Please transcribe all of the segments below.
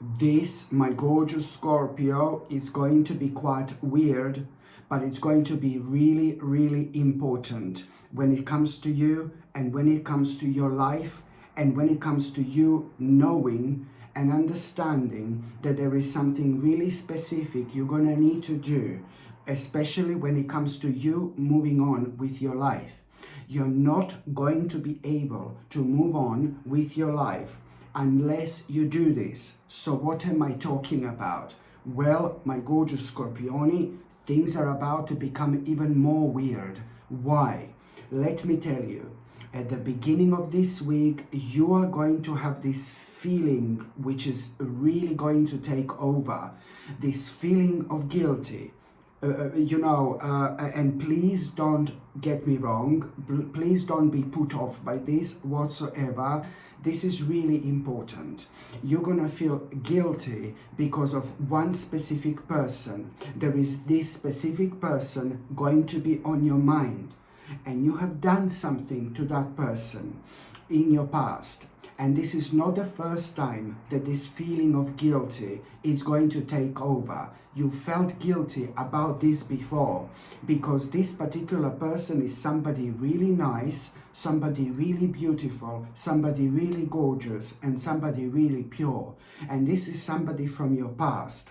This, my gorgeous Scorpio, is going to be quite weird, but it's going to be really, really important when it comes to you and when it comes to your life and when it comes to you knowing and understanding that there is something really specific you're going to need to do, especially when it comes to you moving on with your life. You're not going to be able to move on with your life unless you do this. So what am I talking about? Well, my gorgeous Scorpioni, things are about to become even more weird. Why? Let me tell you. At the beginning of this week, you are going to have this feeling which is really going to take over. This feeling of guilty. And please don't get me wrong. Please don't be put off by this whatsoever. This is really important. You're gonna feel guilty because of one specific person. There is this specific person going to be on your mind, and you have done something to that person in your past. And this is not the first time that this feeling of guilty is going to take over. You felt guilty about this before because this particular person is somebody really nice, somebody really beautiful, somebody really gorgeous, and somebody really pure. And this is somebody from your past.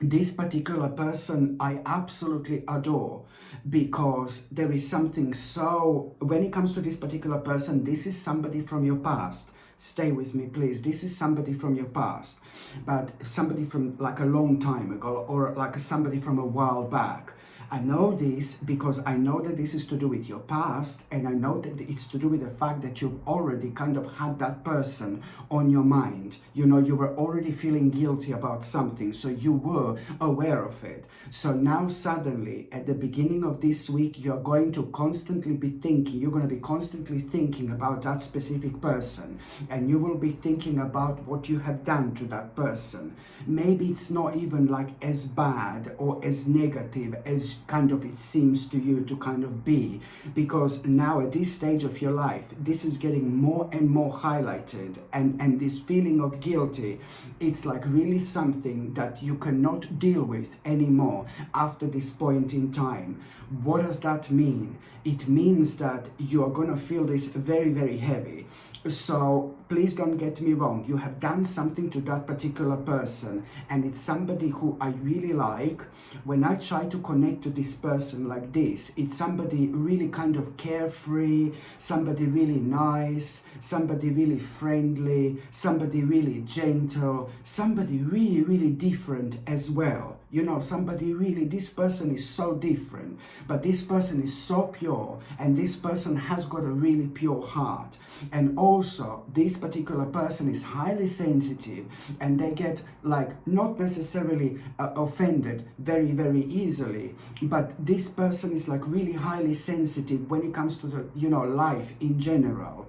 This particular person I absolutely adore because there is something so, when it comes to this particular person, this is somebody from your past. Stay with me, please. This is somebody from your past, but somebody from like a long time ago or like somebody from a while back. I know this because I know that this is to do with your past, and I know that it's to do with the fact that you've already kind of had that person on your mind. You know, you were already feeling guilty about something, so you were aware of it. So now suddenly, at the beginning of this week, you're going to constantly be thinking, you're going to be constantly thinking about that specific person, and you will be thinking about what you have done to that person. Maybe it's not even like as bad or as negative as kind of it seems to you to kind of be, because now at this stage of your life, this is getting more and more highlighted, and this feeling of guilty, it's like really something that you cannot deal with anymore after this point in time. What does that mean? It means that you are going to feel this very, very heavy. So please don't get me wrong. You have done something to that particular person, and it's somebody who I really like. When I try to connect to this person like this, it's somebody really kind of carefree, somebody really nice, somebody really friendly, somebody really gentle, somebody really, really different as well. You know, somebody really, this person is so different, but this person is so pure, and this person has got a really pure heart. And also, this particular person is highly sensitive, and they get like not necessarily offended very, very easily, but this person is like really highly sensitive when it comes to the, you know, life in general.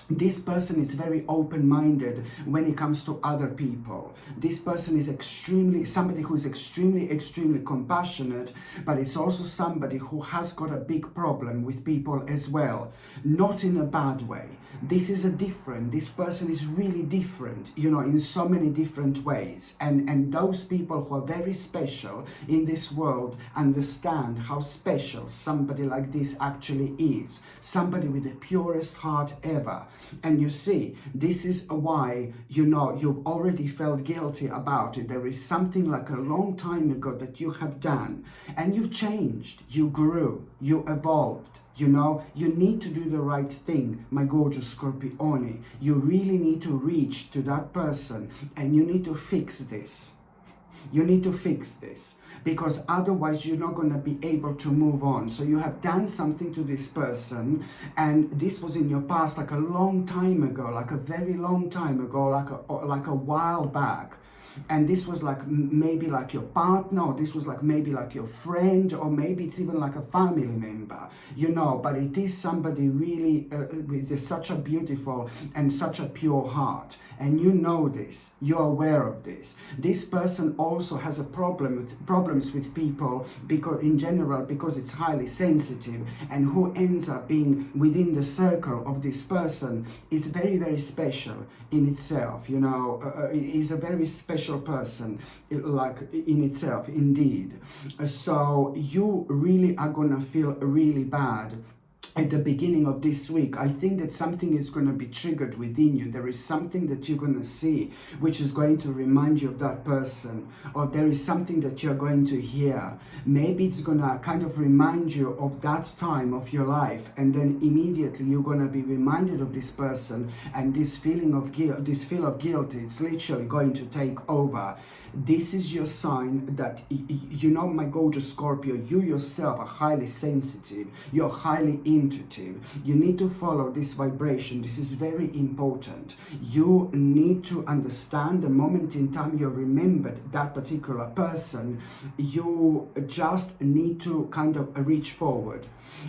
This person is very open-minded when it comes to other people. This person is somebody who is extremely compassionate, but it's also somebody who has got a big problem with people as well. Not in a bad way. This person is really different, you know, in so many different ways. And those people who are very special in this world understand how special somebody like this actually is. Somebody with the purest heart ever. And you see, this is why, you know, you've already felt guilty about it. There is something like a long time ago that you have done, and you've changed, you grew, you evolved. You know, you need to do the right thing, my gorgeous Scorpione. You really need to reach to that person, and you need to fix this. You need to fix this, because otherwise you're not going to be able to move on. So you have done something to this person, and this was in your past like a long time ago, like a very long time ago, like a while back. And this was like maybe like your partner, or this was like maybe like your friend, or maybe it's even like a family member, you know, but it is somebody really with such a beautiful and such a pure heart. And you know this, you're aware of this. This person also has problems with people because in general, because it's highly sensitive, and who ends up being within the circle of this person is very, very special in itself, you know, is a very special special person, like in itself, indeed. So you really are gonna feel really bad at the beginning of this week. I think that something is going to be triggered within you. There is something that you're going to see which is going to remind you of that person, or there is something that you're going to hear. Maybe it's going to kind of remind you of that time of your life, and then immediately you're going to be reminded of this person, and this feeling of guilt, this feel of guilt, it's literally going to take over. This is your sign that, you know, my gorgeous Scorpio, you yourself are highly sensitive, you're highly intuitive. You need to follow this vibration. This is very important. You need to understand the moment in time you remembered that particular person. You just need to kind of reach forward.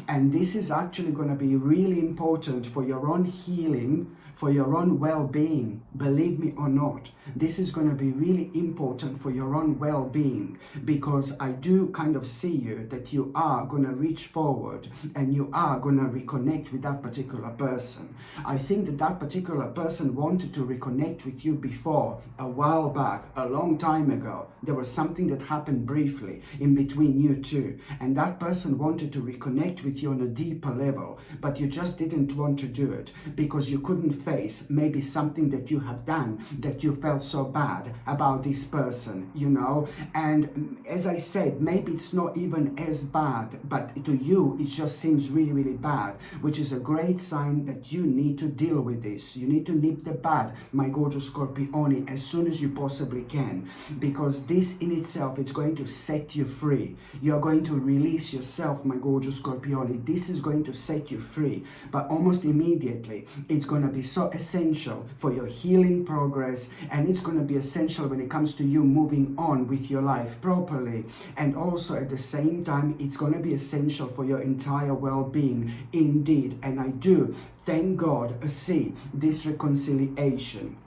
And this is actually going to be really important for your own healing, for your own well-being. Believe me or not, this is going to be really important for your own well-being, because I do kind of see you that you are going to reach forward and you are going to reconnect with that particular person. I think that that particular person wanted to reconnect with you before, a while back, a long time ago. There was something that happened briefly in between you two, and that person wanted to reconnect with you on a deeper level, but you just didn't want to do it because you couldn't face maybe something that you have done that you felt so bad about this person, you know. And as I said, maybe it's not even as bad, but to you it just seems really, really bad, which is a great sign that you need to deal with this. You need to nip the bud, my gorgeous Scorpione, as soon as you possibly can, because this in itself is going to set you free. You're going to release yourself, my gorgeous Scorpione. This is going to set you free, but almost immediately. It's going to be so essential for your healing progress, and it's going to be essential when it comes to you moving on with your life properly. And also at the same time, it's going to be essential for your entire well-being, indeed. And I do, thank God, see this reconciliation.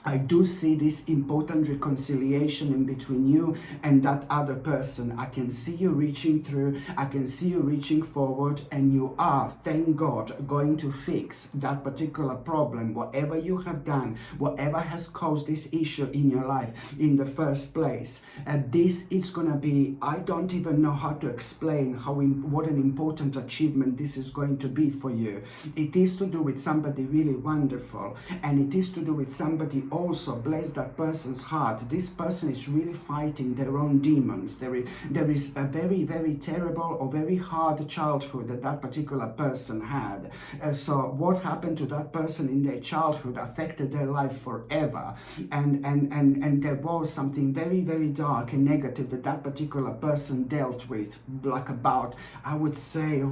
I do see this important reconciliation in between you and that other person. I can see you reaching through, I can see you reaching forward, and you are, thank God, going to fix that particular problem, whatever you have done, whatever has caused this issue in your life in the first place. This is going to be, I don't even know how to explain what an important achievement this is going to be for you. It is to do with somebody really wonderful, and it is to do with somebody, also bless that person's heart. This person is really fighting their own demons. There is a very, very terrible or very hard childhood that that particular person had. So what happened to that person in their childhood affected their life forever. And there was something very, very dark and negative that that particular person dealt with, like about, I would say,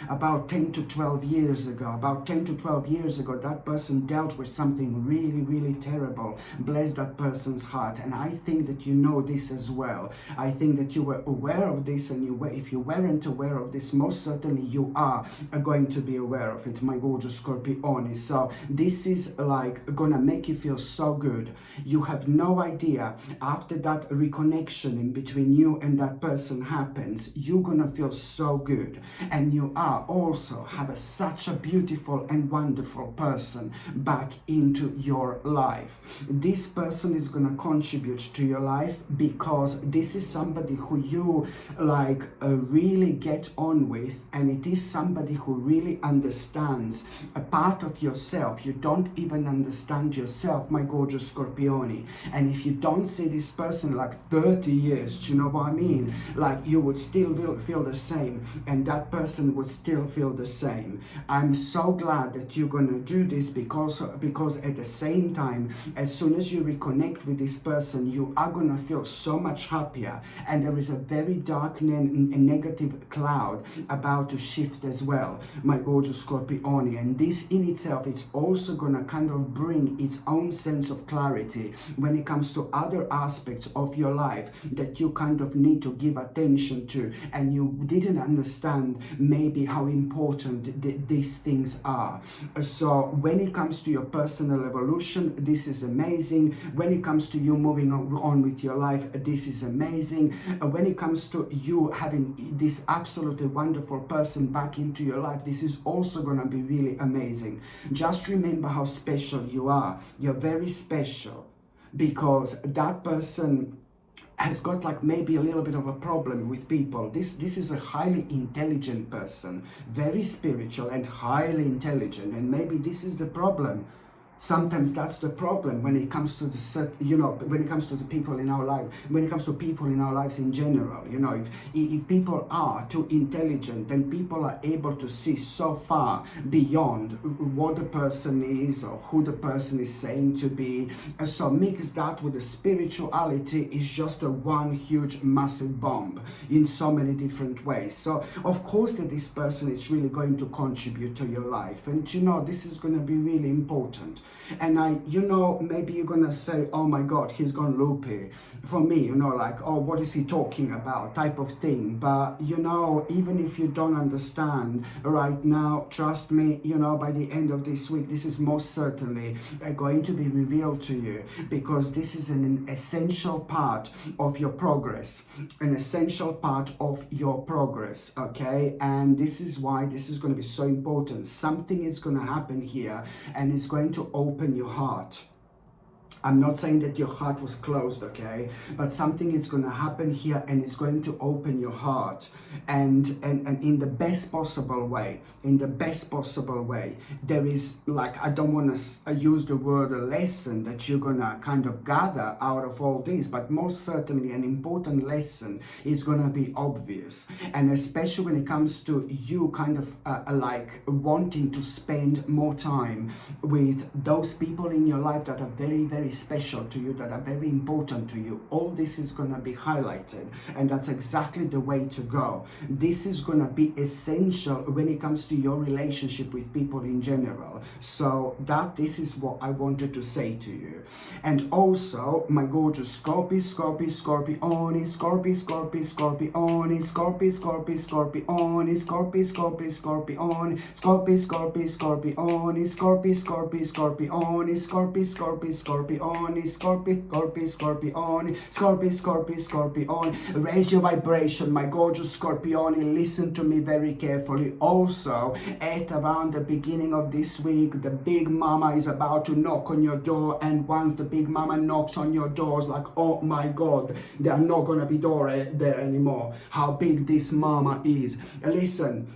about 10 to 12 years ago. About 10 to 12 years ago, that person dealt with something really, really terrible. Bless that person's heart. And I think that you know this as well. I think that you were aware of this, and if you weren't aware of this, most certainly you are going to be aware of it, my gorgeous Scorpione. So this is like gonna make you feel so good. You have no idea, after that reconnection in between you and that person happens, you're gonna feel so good. And you are also have such a beautiful and wonderful person back into your life. This person is going to contribute to your life, because this is somebody who you like really get on with, and it is somebody who really understands a part of yourself. You don't even understand yourself, my gorgeous Scorpione. And if you don't see this person like 30 years, do you know what I mean? Like, you would still feel the same, and that person would still feel the same. I'm so glad that you're going to do this, because at the same time, as soon as you reconnect with this person, you are going to feel so much happier, and there is a very dark and negative cloud about to shift as well, my gorgeous Scorpione. And this in itself is also going to kind of bring its own sense of clarity when it comes to other aspects of your life that you kind of need to give attention to, and you didn't understand maybe how important these things are. So when it comes to your personal evolution, this is amazing. When it comes to you moving on with your life, this is amazing. When it comes to you having this absolutely wonderful person back into your life, this is also going to be really amazing. Just remember how special you are. You're very special. because that person has got like maybe a little bit of a problem with people. This is a highly intelligent person, very spiritual and highly intelligent, and maybe this is the problem. Sometimes that's the problem when it comes to the set, you know, when it comes to the people in our life, when it comes to people in our lives in general. You know, if people are too intelligent, then people are able to see so far beyond what the person is or who the person is saying to be. So mix that with the spirituality is just a one huge massive bomb in so many different ways. So of course that this person is really going to contribute to your life, and you know, this is going to be really important. And you know, maybe you're gonna say, oh my God, he's gone loopy. For me, you know, like, oh, what is he talking about, type of thing. But you know, even if you don't understand right now, trust me, you know, by the end of this week, this is most certainly going to be revealed to you, because this is an essential part of your progress, an essential part of your progress, okay? And this is why this is going to be so important. Something is going to happen here, and it's going to open your heart. I'm not saying that your heart was closed, okay? But something is going to happen here, and it's going to open your heart, and in the best possible way, in the best possible way. There is, like, I don't want to use the word a lesson that you're going to kind of gather out of all this, but most certainly an important lesson is going to be obvious. And especially when it comes to you kind of like wanting to spend more time with those people in your life that are very, very special to you, that are very important to you. All this is going to be highlighted, and that's exactly the way to go. This is going to be essential when it comes to your relationship with people in general. So this is what I wanted to say to you. And also, my gorgeous Scorpio, Scorpioni, Scorpioni, Scorpioni, Scorpioni, Scorpioni, Scorpioni, Scorpioni, Scorpioni. Raise your vibration, my gorgeous Scorpioni. Listen to me very carefully. Also, at around the beginning of this week, the big mama is about to knock on your door, and once the big mama knocks on your doors, like, oh my God, there are not gonna be door there anymore. How big this mama is. Listen.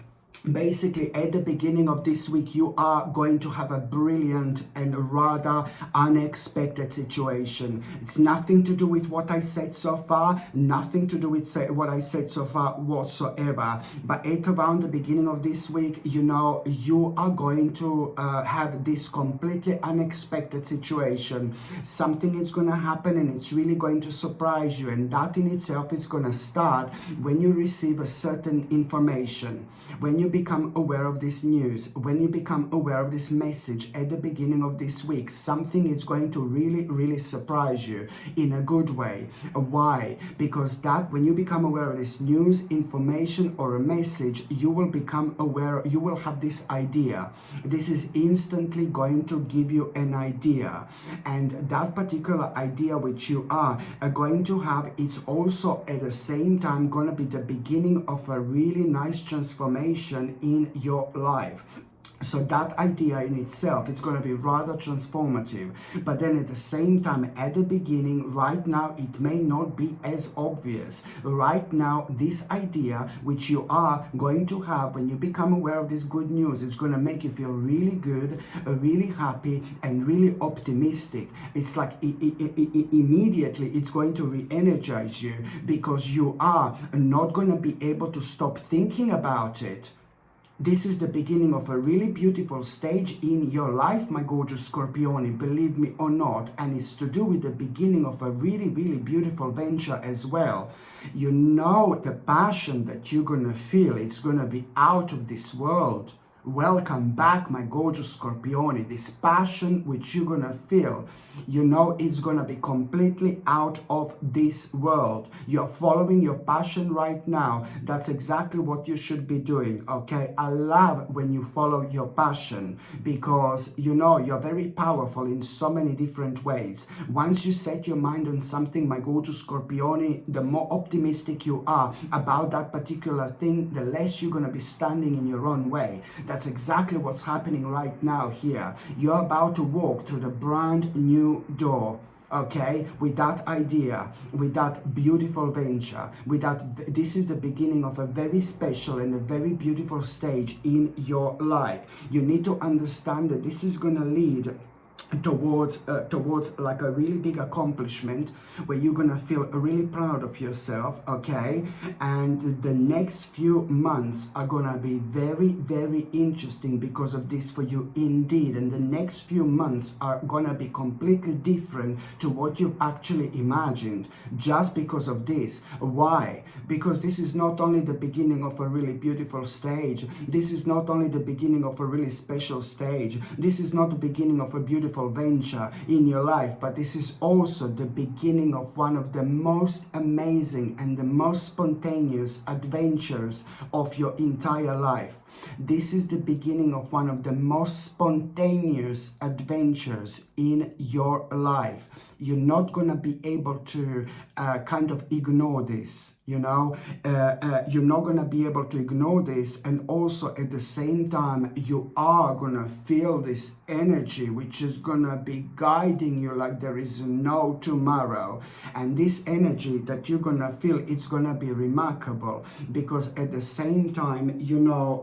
Basically, at the beginning of this week, you are going to have a brilliant and rather unexpected situation. It's nothing to do with what I said so far, nothing to do with what I said so far whatsoever. But at around the beginning of this week, you know, you are going to have this completely unexpected situation. Something is going to happen, and it's really going to surprise you. And that in itself is going to start when you receive a certain information. When you become aware of this news, when you become aware of this message at the beginning of this week, something is going to really, really surprise you in a good way. Why? Because that when you become aware of this news, information, or a message, you will become aware, you will have this idea. This is instantly going to give you an idea. And that particular idea which you are going to have, it's also at the same time going to be the beginning of a really nice transformation in your life. So that idea in itself, it's going to be rather transformative. But then at the same time, at the beginning, right now, it may not be as obvious. Right now, this idea, which you are going to have when you become aware of this good news, it's going to make you feel really good, really happy, and really optimistic. It's like immediately, it's going to re-energize you, because you are not going to be able to stop thinking about it. This is the beginning of a really beautiful stage in your life, my gorgeous Scorpioni, believe me or not, and it's to do with the beginning of a really, really beautiful venture as well. You know, the passion that you're going to feel, it's going to be out of this world. Welcome back, my gorgeous Scorpioni. This passion which you're gonna feel, you know, it's gonna be completely out of this world. You're following your passion right now. That's exactly what you should be doing, okay? I love when you follow your passion, because, you know, you're very powerful in so many different ways. Once you set your mind on something, my gorgeous Scorpioni, the more optimistic you are about that particular thing, the less you're gonna be standing in your own way. That's exactly what's happening right now here. You're about to walk through the brand new door. okay, with that idea, with that beautiful venture, with that, this is the beginning of a very special and a very beautiful stage in your life. You need to understand that this is going to lead towards like a really big accomplishment where you're gonna feel really proud of yourself, okay? And the next few months are gonna be very, very interesting because of this for you indeed. And the next few months are gonna be completely different to what you've actually imagined, just because of this. Why? Because this is not only the beginning of a really beautiful stage, this is not only the beginning of a really special stage, this is not the beginning of a beautiful venture in your life, but this is also the beginning of one of the most amazing and the most spontaneous adventures of your entire life. This is the beginning of one of the most spontaneous adventures in your life. You're not going to be able to kind of ignore this, you know. You're not going to be able to ignore this, and also at the same time you are going to feel this energy which is going to be guiding you like there is no tomorrow. And this energy that you're going to feel, it's going to be remarkable, because at the same time, you know,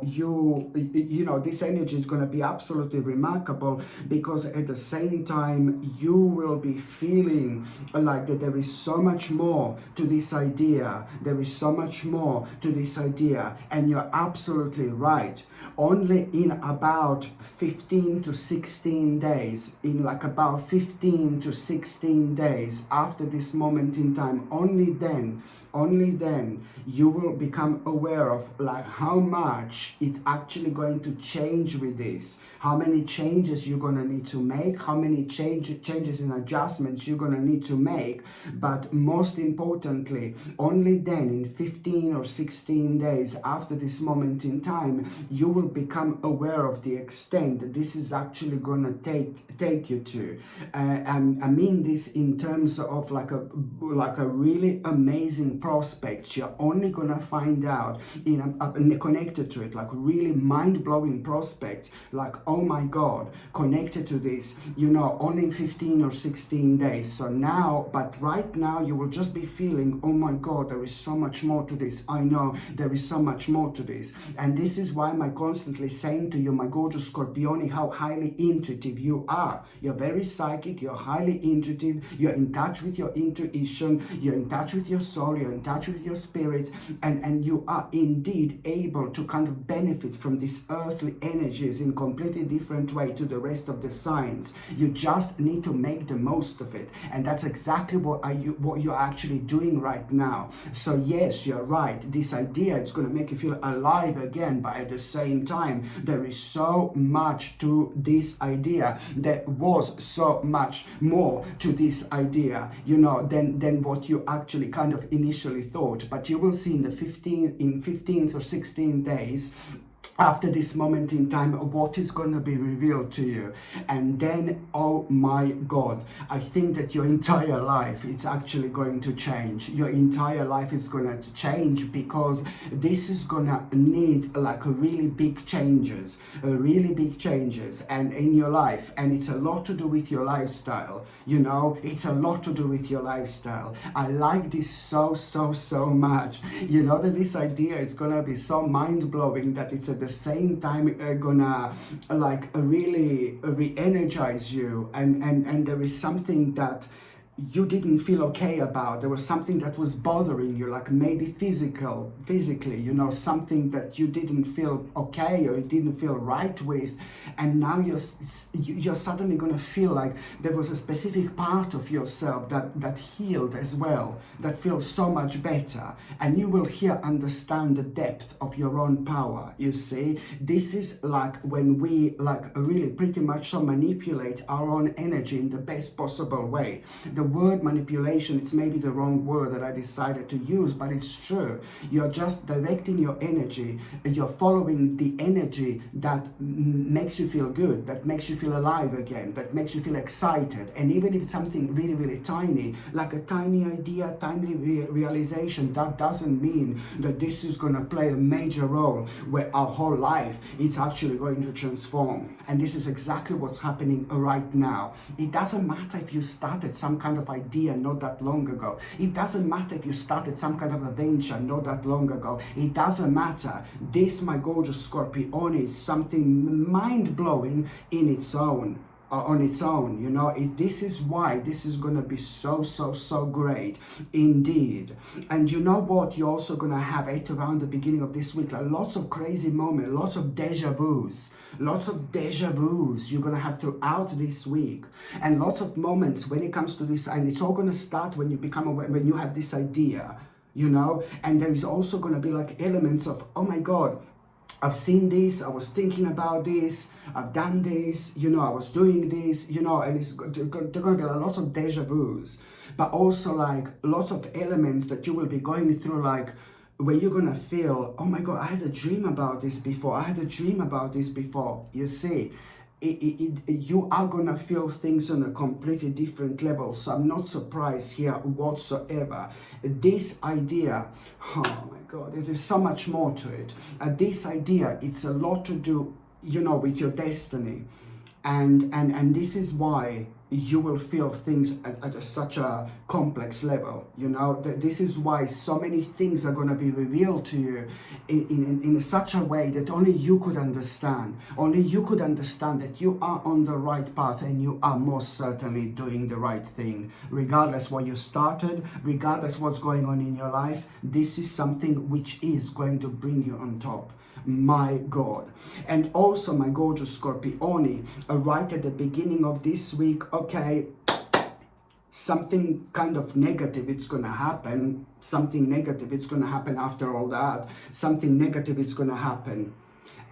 this energy is going to be absolutely remarkable, because at the same time you will be feeling like that there is so much more to this idea. There is so much more to this idea. And you're absolutely right. Only in about 15 to 16 days, in like about 15 to 16 days after this moment in time, only then you will become aware of like how much it's actually going to change with this, how many changes you're going to need to make, how many changes and adjustments you're going to need to make. But most importantly, only then in 15 or 16 days after this moment in time, you will become aware of the extent that this is actually going to take you to. And I mean this in terms of like a really amazing prospects. You're only gonna find out connected to it, like really mind-blowing prospects, like, oh my god, connected to this, you know, only in 15 or 16 days. So now, but right now you will just be feeling, oh my god, there is so much more to this. I know there is so much more to this. And this is why I'm constantly saying to you, my gorgeous Scorpioni, how highly intuitive you are. You're very psychic, you're highly intuitive, you're in touch with your intuition, you're in touch with your soul, you're in touch with your spirit, and you are indeed able to kind of benefit from these earthly energies in completely different way to the rest of the signs. You just need to make the most of it, and that's exactly what you're actually doing right now. So yes, you're right, this idea is going to make you feel alive again, but at the same time there is so much to this idea. There was so much more to this idea, you know, than what you actually kind of initially thought. But you will see in the 15th or 16th days after this moment in time what is going to be revealed to you. And then, oh my god, I think that your entire life, it's actually going to change. Your entire life is going to change, because this is going to need like a really big changes and in your life. And it's a lot to do with your lifestyle, you know, it's a lot to do with your lifestyle. I like this so much, you know, that this idea is going to be so mind-blowing that it's at the same time gonna like really re-energize you, and there is something that you didn't feel okay about. There was something that was bothering you, like maybe physically, you know, something that you didn't feel okay or you didn't feel right with, and now you're suddenly going to feel like there was a specific part of yourself that healed as well, that feels so much better, and you will here understand the depth of your own power. You see, this is like when we like really pretty much so manipulate our own energy in the best possible way. The word manipulation, it's maybe the wrong word that I decided to use, but it's true. You're just directing your energy, you're following the energy that makes you feel good, that makes you feel alive again, that makes you feel excited. And even if it's something really, really tiny, like a tiny idea, tiny realization, that doesn't mean that this is going to play a major role where our whole life it's actually going to transform. And this is exactly what's happening right now. It doesn't matter if you started some kind kind of idea not that long ago. It doesn't matter if you started some kind of adventure not that long ago. It doesn't matter. This, my gorgeous Scorpione, is something mind-blowing in its own. On its own, you know, this is why this is going to be so great indeed. And you know what, you're also going to have it around the beginning of this week, like lots of crazy moments, lots of deja vus you're going to have throughout this week, and lots of moments when it comes to this, and it's all going to start when you become aware, when you have this idea, you know. And there is also going to be like elements of, oh my God, I've seen this, I was thinking about this, I've done this, you know, I was doing this, you know, and there are going to be lots of deja vus, but also like lots of elements that you will be going through, like where you're going to feel, oh my God, I had a dream about this before, you see. You are going to feel things on a completely different level. So I'm not surprised here whatsoever. This idea, oh my God, there is so much more to it. This idea, it's a lot to do, you know, with your destiny. And this is why you will feel things at such a complex level, you know. This is why so many things are going to be revealed to you in such a way that only you could understand. Only you could understand that you are on the right path, and you are most certainly doing the right thing. Regardless what you started, regardless what's going on in your life, this is something which is going to bring you on top. My God. And also, my gorgeous Scorpione, right at the beginning of this week, okay, something kind of negative, it's going to happen. Something negative, it's going to happen after all that. Something negative, it's going to happen.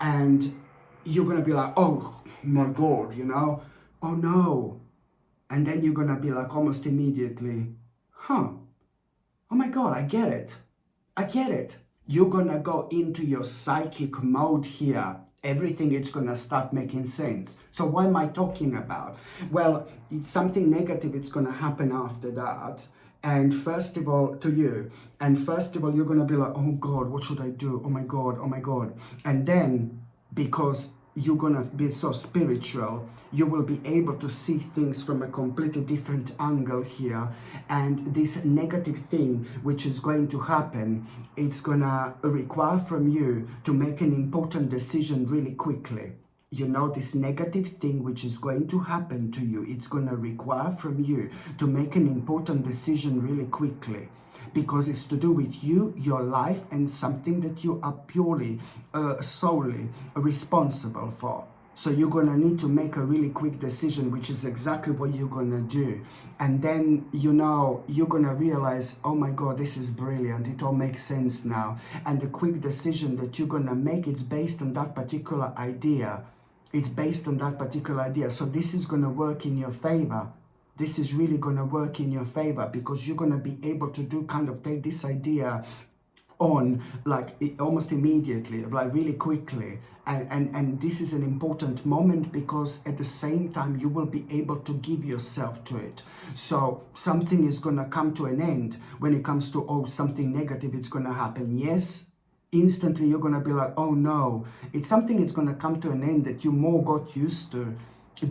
And you're going to be like, oh my God, you know, oh no. And then you're going to be like almost immediately, oh my God, I get it. You're gonna go into your psychic mode here. Everything is gonna start making sense. So what am I talking about? Well, it's something negative, it's gonna happen after that. And first of all, to you. And first of all, you're gonna be like, oh God, what should I do? Oh my God. And then, because you're gonna be so spiritual, you will be able to see things from a completely different angle here. And this negative thing which is going to happen, it's gonna require from you to make an important decision really quickly. You know, this negative thing which is going to happen to you, it's gonna require from you to make an important decision really quickly. Because it's to do with you, your life, and something that you are purely, solely responsible for. So you're going to need to make a really quick decision, which is exactly what you're going to do. And then, you know, you're going to realize, oh my God, this is brilliant. It all makes sense now. And the quick decision that you're going to make, it's based on that particular idea. So this is going to work in your favor. This is really going to work in your favor, because you're going to be able to take this idea on like almost immediately, like really quickly. And this is an important moment, because at the same time you will be able to give yourself to it. So something is going to come to an end when it comes to, something negative, it's going to happen. Yes, instantly you're going to be like, oh no, it's something that's going to come to an end that you more got used to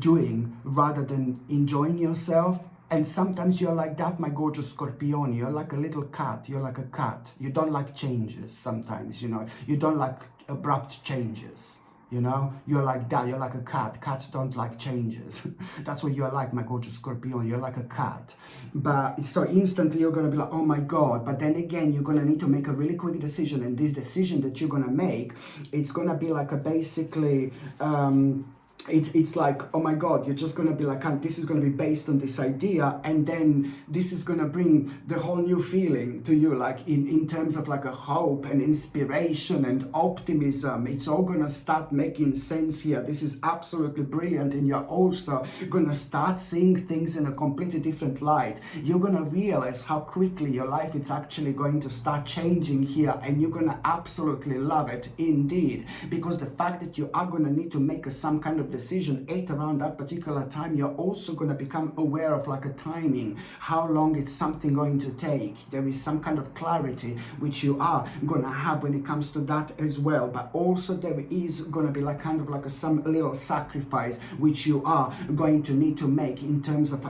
doing rather than enjoying yourself. And sometimes you're like that, my gorgeous Scorpione. You're like a little cat. You're like a cat. You don't like changes sometimes, you know. You don't like abrupt changes, you know. You're like that. You're like a cat. Cats don't like changes. That's what you're like, my gorgeous Scorpione. You're like a cat. But so instantly you're going to be like, oh my God. But then again, you're going to need to make a really quick decision. And this decision that you're going to make, it's going to be like a basically... It's like, oh my God, you're just going to be like, this is going to be based on this idea, and then this is going to bring the whole new feeling to you, like in terms of like a hope and inspiration and optimism. It's all going to start making sense here. This is absolutely brilliant, and you're also going to start seeing things in a completely different light. You're going to realize how quickly your life is actually going to start changing here, and you're going to absolutely love it indeed, because the fact that you are going to need to make some kind of decision at around that particular time, you're also going to become aware of like a timing, how long it's something going to take. There is some kind of clarity which you are going to have when it comes to that as well. But also there is going to be like kind of like some little sacrifice which you are going to need to make in terms of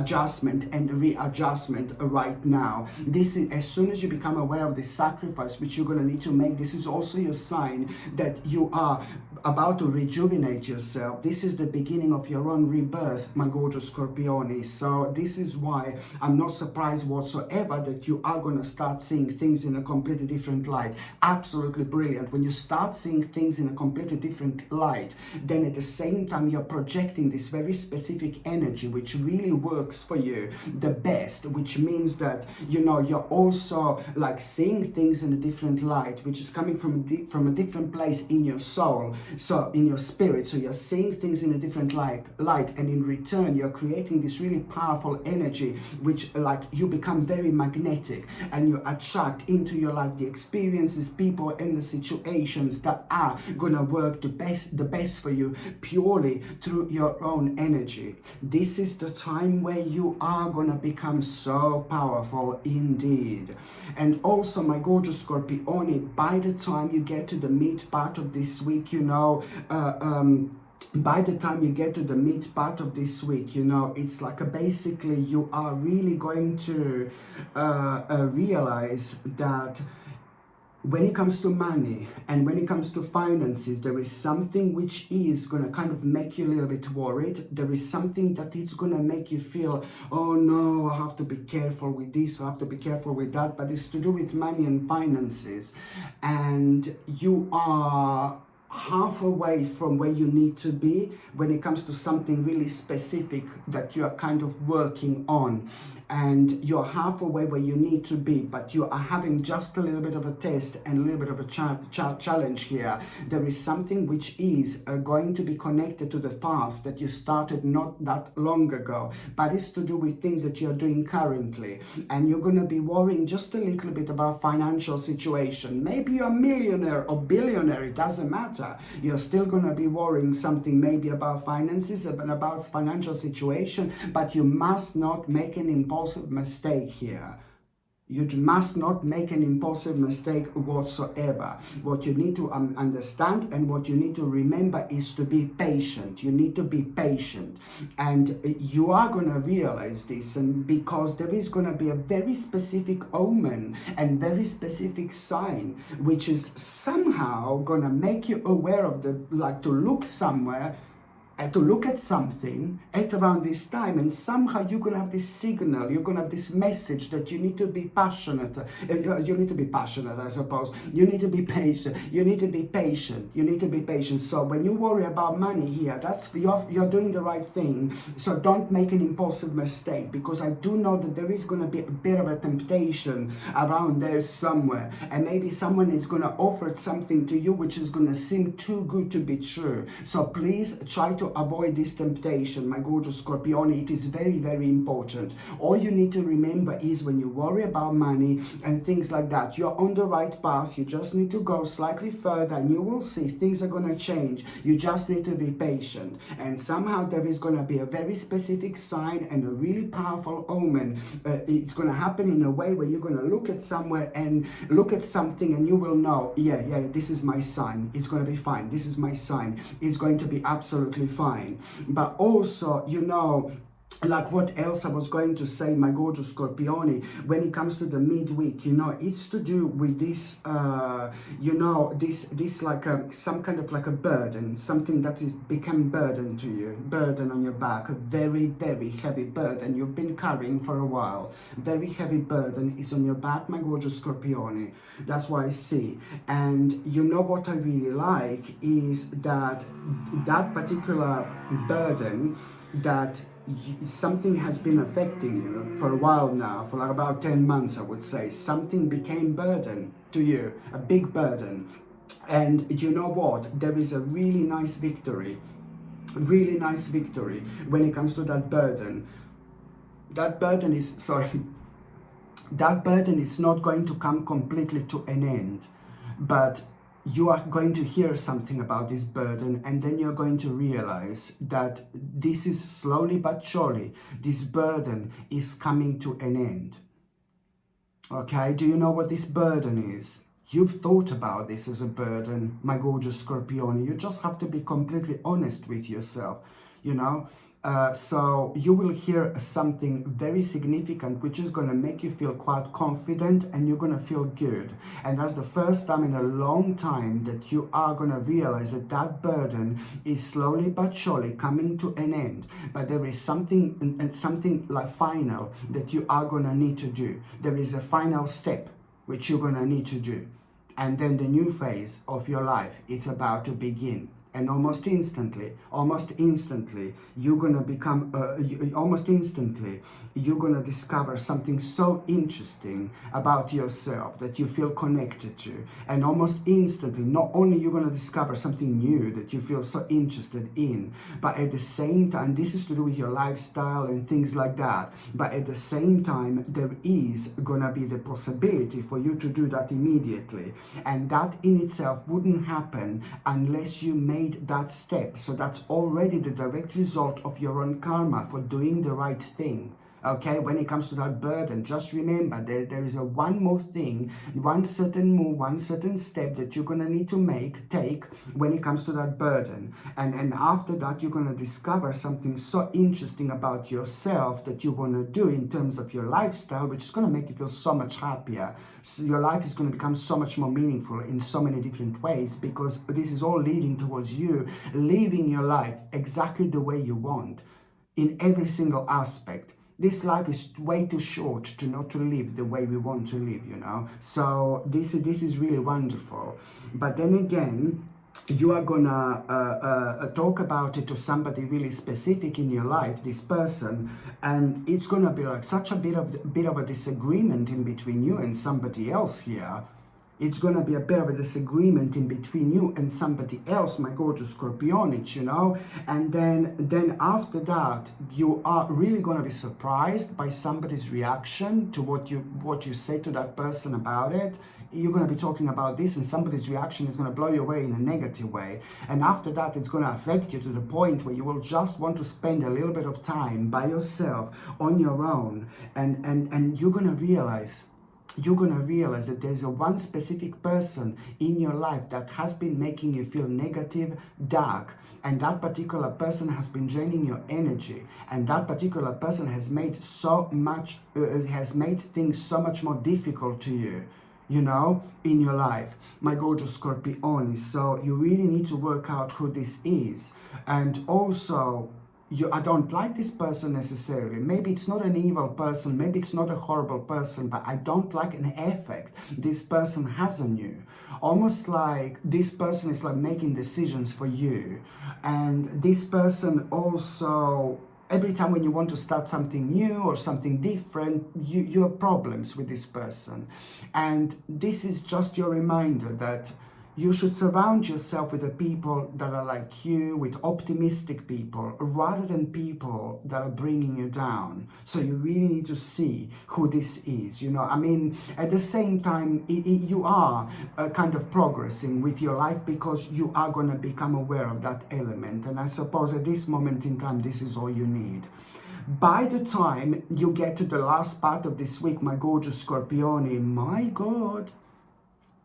adjustment and readjustment right now. This is, as soon as you become aware of the sacrifice which you're going to need to make, this is also your sign that you are about to rejuvenate yourself. This is the beginning of your own rebirth, my gorgeous Scorpioni. So this is why I'm not surprised whatsoever that you are going to start seeing things in a completely different light. Absolutely brilliant. When you start seeing things in a completely different light, then at the same time you're projecting this very specific energy which really works for you the best, which means that, you know, you're also like seeing things in a different light, which is coming from a different place in your soul, so in your spirit. So you're seeing things in a different light, and in return you're creating this really powerful energy which like you become very magnetic, and you attract into your life the experiences, people and the situations that are gonna work the best for you purely through your own energy. This is the time where you are gonna become so powerful indeed. And also, my gorgeous Scorpioni, by the time you get to the mid part of this week, you know, by the time you get to the mid part of this week, you know, it's like basically you are really going to realize that when it comes to money and when it comes to finances, there is something which is going to kind of make you a little bit worried. There is something that is going to make you feel, oh no, I have to be careful with this, I have to be careful with that. But it's to do with money and finances. And you are half away from where you need to be when it comes to something really specific that you are kind of working on. And you're half away where you need to be, but you are having just a little bit of a test and a little bit of a challenge here. There is something which is going to be connected to the past that you started not that long ago, but it's to do with things that you're doing currently. And you're going to be worrying just a little bit about financial situation. Maybe you're a millionaire or billionaire, it doesn't matter. You're still going to be worrying something maybe about finances, about financial situation, but you must not make an impulsive mistake here. You must not make an impulsive mistake whatsoever. What you need to understand and what you need to remember is to be patient. You need to be patient. And you are going to realize this, and because there is going to be a very specific omen and very specific sign, which is somehow going to make you aware of to look somewhere, to look at something at around this time, and somehow you're going to have this signal, you're going to have this message that you need to be passionate. You need to be passionate, I suppose. You need to be patient. You need to be patient. You need to be patient. So when you worry about money here, that's you're doing the right thing. So don't make an impulsive mistake, because I do know that there is going to be a bit of a temptation around there somewhere, and maybe someone is going to offer something to you which is going to seem too good to be true. So please try to avoid this temptation, my gorgeous Scorpioni. It is very, very important. All you need to remember is when you worry about money and things like that, you're on the right path. You just need to go slightly further and you will see things are going to change. You just need to be patient. And somehow there is going to be a very specific sign and a really powerful omen. It's going to happen in a way where you're going to look at somewhere and look at something and you will know, yeah, this is my sign. It's going to be fine. This is my sign. It's going to be absolutely fine. But also, you know, like what else I was going to say, my gorgeous Scorpioni, when it comes to the midweek, you know, it's to do with this, you know, this like some kind of like a burden, something that is become burden to you, burden on your back, a very, very heavy burden you've been carrying for a while. Very heavy burden is on your back, my gorgeous Scorpioni. That's what I see. And you know what I really like is that particular burden, that something has been affecting you for a while now, for like about 10 months, I would say. Something became burden to you, a big burden. And you know what? There is a really nice victory when it comes to that burden. That burden is not going to come completely to an end, but you are going to hear something about this burden, and then you're going to realize that this is slowly but surely, this burden is coming to an end. Okay, do you know what this burden is? You've thought about this as a burden, my gorgeous Scorpione. You just have to be completely honest with yourself, you know. So you will hear something very significant, which is going to make you feel quite confident, and you're going to feel good. And that's the first time in a long time that you are going to realize that that burden is slowly but surely coming to an end. But there is something like final that you are going to need to do. There is a final step which you're going to need to do. And then the new phase of your life is about to begin. And almost instantly, you're going to become, you're going to discover something so interesting about yourself that you feel connected to. And almost instantly, not only you're going to discover something new that you feel so interested in, but at the same time, this is to do with your lifestyle and things like that, but at the same time, there is going to be the possibility for you to do that immediately. And that in itself wouldn't happen unless you made that step. So that's already the direct result of your own karma for doing the right thing. Okay, when it comes to that burden, just remember there is a one more thing, one certain move, one certain step that you're going to need to take when it comes to that burden. And after that, you're going to discover something so interesting about yourself that you want to do in terms of your lifestyle, which is going to make you feel so much happier. So your life is going to become so much more meaningful in so many different ways, because this is all leading towards you living your life exactly the way you want in every single aspect. This life is way too short to not to live the way we want to live, you know. So this is really wonderful. But then again, you are gonna talk about it to somebody really specific in your life, this person, and it's gonna be like such a bit of a disagreement in between you and somebody else here. It's going to be a bit of a disagreement in between you and somebody else, my gorgeous Scorpionic, you know. And then after that, you are really going to be surprised by somebody's reaction to what you say to that person about it. You're going to be talking about this, and somebody's reaction is going to blow you away in a negative way. And after that, it's going to affect you to the point where you will just want to spend a little bit of time by yourself on your own, and you're going to realize that there's a one specific person in your life that has been making you feel negative, dark, and that particular person has been draining your energy, and that particular person has made things so much more difficult to you, you know, in your life, my gorgeous Scorpione. So you really need to work out who this is. And also, I don't like this person necessarily. Maybe it's not an evil person, maybe it's not a horrible person, but I don't like an effect this person has on you. Almost like this person is like making decisions for you. And this person also, every time when you want to start something new or something different, you have problems with this person. And this is just your reminder that you should surround yourself with the people that are like you, with optimistic people, rather than people that are bringing you down. So you really need to see who this is, you know. I mean, at the same time, you are kind of progressing with your life, because you are going to become aware of that element. And I suppose at this moment in time, this is all you need. By the time you get to the last part of this week, my gorgeous Scorpione, my God,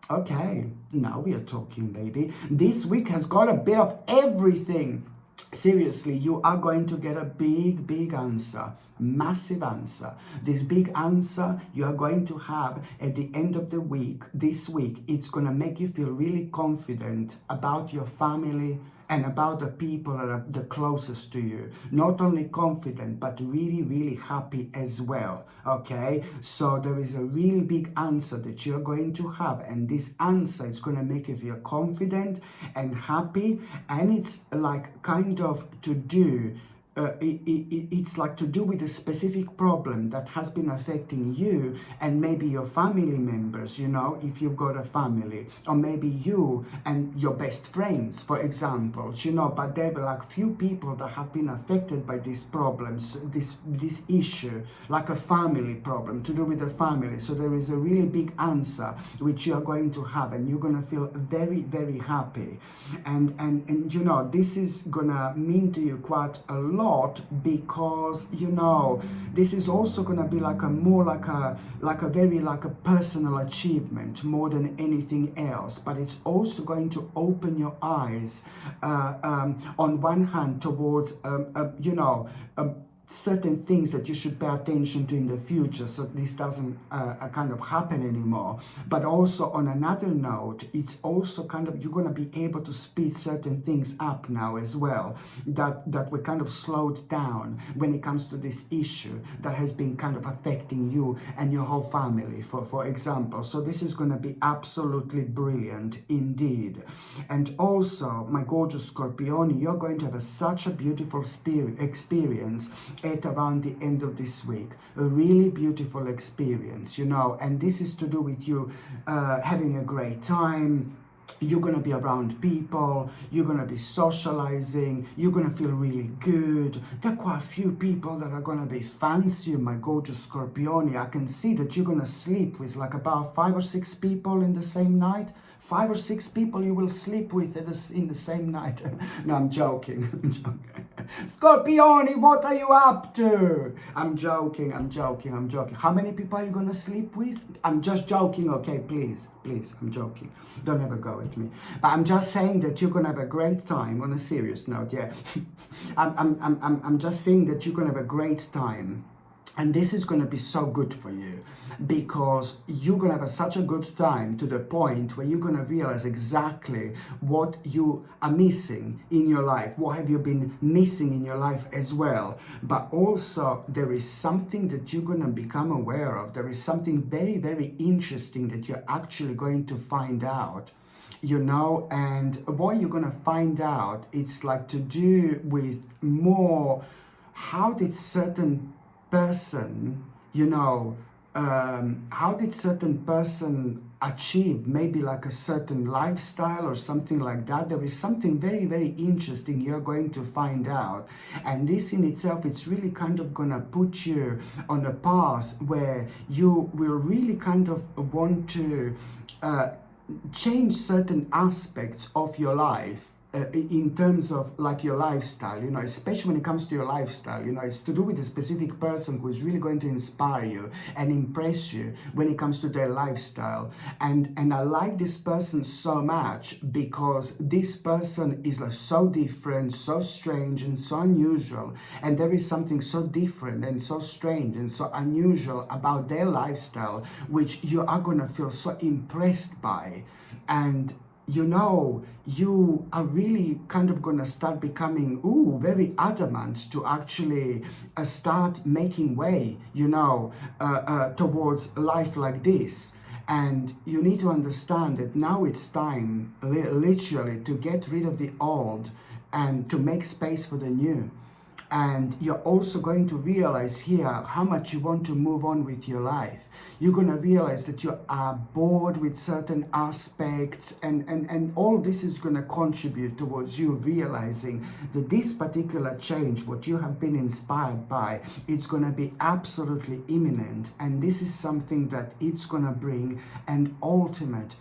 okay, now we are talking, baby. This week has got a bit of everything. Seriously, you are going to get a big answer, massive answer. This big answer you are going to have at the end of the week, this week. It's going to make you feel really confident about your family and about the people that are the closest to you. Not only confident, but really happy as well, okay? So there is a really big answer that you're going to have, and this answer is going to make you feel confident and happy, and it's like kind of to do it's like to do with a specific problem that has been affecting you and maybe your family members, you know, if you've got a family, or maybe you and your best friends, for example, you know, but there were like few people that have been affected by these problems, this issue, like a family problem to do with the family. So there is a really big answer which you are going to have, and you're going to feel very, very happy. And you know, this is gonna mean to you quite a lot, because you know, this is also gonna be like a more like a very like a personal achievement more than anything else. But it's also going to open your eyes on one hand towards you know, certain things that you should pay attention to in the future, so this doesn't kind of happen anymore. But also on another note, it's also kind of, you're going to be able to speed certain things up now as well, that were kind of slowed down when it comes to this issue that has been kind of affecting you and your whole family, for example. So this is going to be absolutely brilliant indeed. And also, my gorgeous Scorpioni, you're going to have such a beautiful experience at around the end of this week, a really beautiful experience, you know, and this is to do with you having a great time. You're going to be around people, you're going to be socializing, you're going to feel really good. There are quite a few people that are going to be fancy, my gorgeous Scorpioni. I can see that you're going to sleep with like about 5 or 6 people in the same night. 5 or 6 people you will sleep with in the same night. No, I'm joking. I'm joking. Scorpioni, what are you up to? I'm joking. How many people are you going to sleep with? I'm just joking, okay? Please, I'm joking. Don't ever go at me. But I'm just saying that you're going to have a great time, on a serious note, yeah. I'm just saying that you're going to have a great time. And this is going to be so good for you, because you're going to have such a good time to the point where you're going to realize exactly what you are missing in your life. What have you been missing in your life as well? But also there is something that you're going to become aware of. There is something very, very interesting that you're actually going to find out. You know, and what you're going to find out, it's like to do with more, how did certain person, you know, how did certain person achieve maybe like a certain lifestyle or something like that. There is something very, very interesting you're going to find out, and this in itself, it's really kind of gonna put you on a path where you will really kind of want to change certain aspects of your life. In terms of like your lifestyle, you know, especially when it comes to your lifestyle, you know, it's to do with a specific person who is really going to inspire you and impress you when it comes to their lifestyle. And I like this person so much because this person is like so different, so strange and so unusual. And there is something so different and so strange and so unusual about their lifestyle, which you are going to feel so impressed by. And you know, you are really kind of going to start becoming, very adamant to actually start making way, you know, towards life like this. And you need to understand that now it's time, literally, to get rid of the old and to make space for the new. And you're also going to realize here how much you want to move on with your life. You're going to realize that you are bored with certain aspects, and all this is going to contribute towards you realizing that this particular change, what you have been inspired by, it's going to be absolutely imminent. And this is something that it's going to bring an ultimate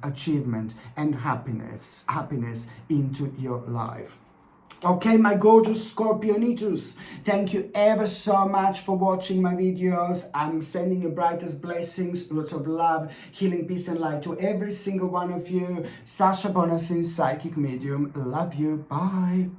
achievement and happiness into your life. Okay, my gorgeous Scorpionitos, thank you ever so much for watching my videos. I'm sending you brightest blessings, lots of love, healing, peace and light to every single one of you. Sasha Bonasin, Psychic Medium. Love you. Bye.